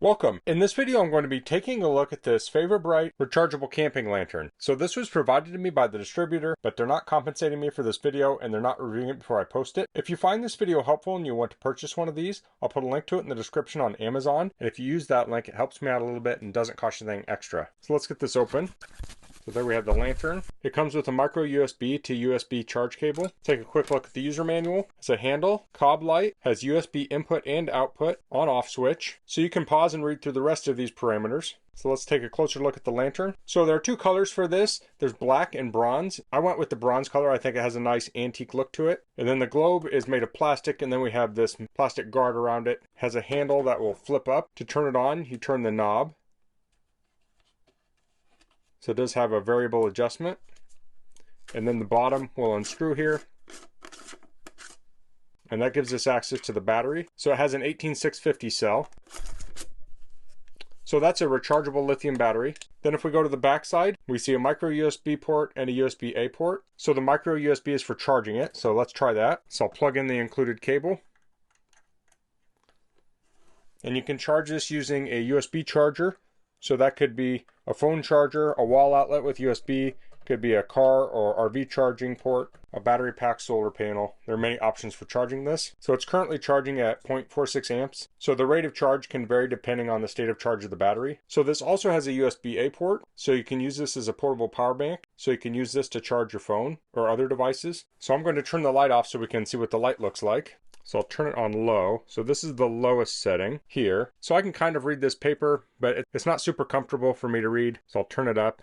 Welcome. In this video I'm going to be taking a look at this Favorbrite rechargeable camping lantern. So this was provided to me by the distributor, but they're not compensating me for this video and they're not reviewing it before I post it. If you find this video helpful and you want to purchase one of these, I'll put a link to it in the description on Amazon. And if you use that link, it helps me out a little bit and doesn't cost you anything extra. So let's get this open. So there we have the lantern. It comes with a micro USB to USB charge cable. Take a quick look at the user manual. It's a handle, cob light, has USB input and output, on-off switch. So you can pause and read through the rest of these parameters. So let's take a closer look at the lantern. So there are two colors for this. There's black and bronze. I went with the bronze color. I think it has a nice antique look to it. And then the globe is made of plastic, and then we have this plastic guard around it. It has a handle that will flip up. To turn it on, you turn the knob. So it does have a variable adjustment. And then the bottom will unscrew here. And that gives us access to the battery. So it has an 18650 cell. So that's a rechargeable lithium battery. Then if we go to the back side, we see a micro USB port and a USB-A port. So the micro USB is for charging it. So let's try that. So I'll plug in the included cable. And you can charge this using a USB charger. So that could be a phone charger, a wall outlet with USB, could be a car or RV charging port, a battery pack solar panel. There are many options for charging this. So it's currently charging at 0.46 amps. So the rate of charge can vary depending on the state of charge of the battery. So this also has a USB-A port. So you can use this as a portable power bank. So you can use this to charge your phone or other devices. So I'm going to turn the light off so we can see what the light looks like. So I'll turn it on low. So this is the lowest setting here. So I can kind of read this paper, but it's not super comfortable for me to read. So I'll turn it up.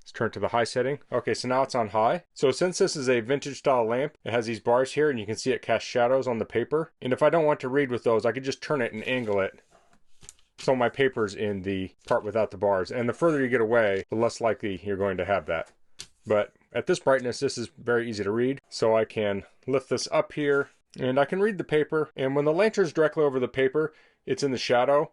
Let's turn it to the high setting. Okay, so now it's on high. So since this is a vintage style lamp, it has these bars here and you can see it casts shadows on the paper. And if I don't want to read with those, I could just turn it and angle it so my paper's in the part without the bars. And the further you get away, the less likely you're going to have that. But at this brightness, this is very easy to read. So I can lift this up here and I can read the paper. And when the lantern's directly over the paper, it's in the shadow.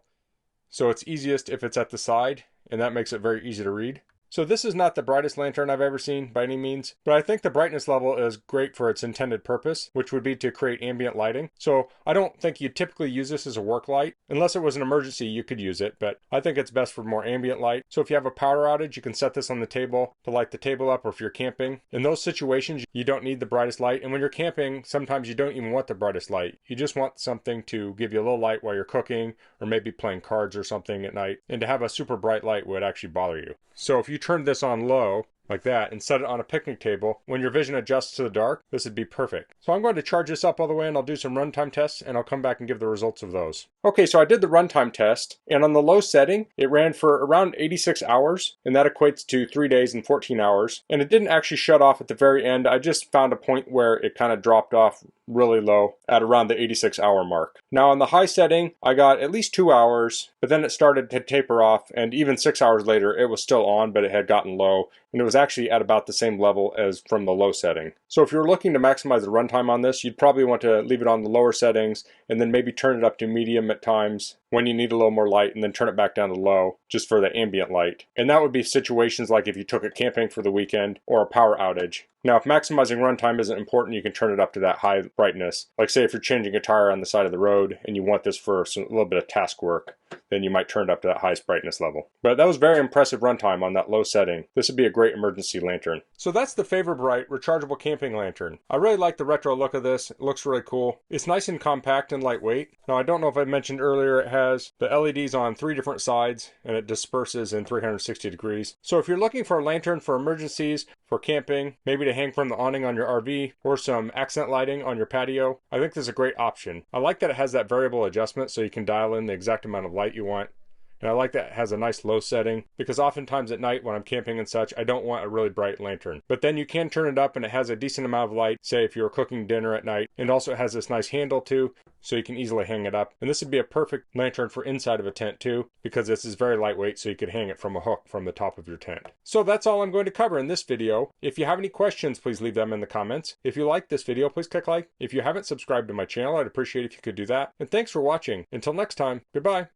So it's easiest if it's at the side, and that makes it very easy to read. So this is not the brightest lantern I've ever seen by any means, but I think the brightness level is great for its intended purpose, which would be to create ambient lighting. So I don't think you'd typically use this as a work light. Unless it was an emergency, you could use it, but I think it's best for more ambient light. So if you have a power outage, you can set this on the table to light the table up, or if you're camping. In those situations, you don't need the brightest light. And when you're camping, sometimes you don't even want the brightest light. You just want something to give you a little light while you're cooking, or maybe playing cards or something at night. And to have a super bright light would actually bother you. So if you turn this on low, like that, and set it on a picnic table, when your vision adjusts to the dark, this would be perfect. So I'm going to charge this up all the way and I'll do some runtime tests and I'll come back and give the results of those. Okay, so I did the runtime test, and on the low setting, it ran for around 86 hours, and that equates to 3 days and 14 hours. And it didn't actually shut off at the very end. I just found a point where it kind of dropped off really low at around the 86-hour mark. Now on the high setting, I got at least 2 hours, but then it started to taper off, and even 6 hours later, it was still on, but it had gotten low, and it was actually at about the same level as from the low setting. So if you're looking to maximize the runtime on this, you'd probably want to leave it on the lower settings, and then maybe turn it up to medium at times when you need a little more light, and then turn it back down to low just for the ambient light. And that would be situations like if you took it camping for the weekend or a power outage. Now, if maximizing runtime isn't important, you can turn it up to that high brightness. Like say if you're changing a tire on the side of the road and you want this for a little bit of task work, then you might turn it up to that highest brightness level. But that was very impressive runtime on that low setting. This would be a great emergency lantern. So that's the Favorbrite rechargeable camping lantern. I really like the retro look of this. It looks really cool. It's nice and compact and lightweight. Now, I don't know if I mentioned earlier, it has the LEDs on 3 different sides and it disperses in 360 degrees. So if you're looking for a lantern for emergencies, for camping, maybe to hang from the awning on your RV, or some accent lighting on your patio, I think this is a great option. I like that it has that variable adjustment so you can dial in the exact amount of light you want. And I like that it has a nice low setting, because oftentimes at night when I'm camping and such, I don't want a really bright lantern. But then you can turn it up and it has a decent amount of light, say if you're cooking dinner at night. And also it has this nice handle too, so you can easily hang it up. And this would be a perfect lantern for inside of a tent too, because this is very lightweight, so you could hang it from a hook from the top of your tent. So that's all I'm going to cover in this video. If you have any questions, please leave them in the comments. If you like this video, please click like. If you haven't subscribed to my channel, I'd appreciate if you could do that. And thanks for watching. Until next time, goodbye.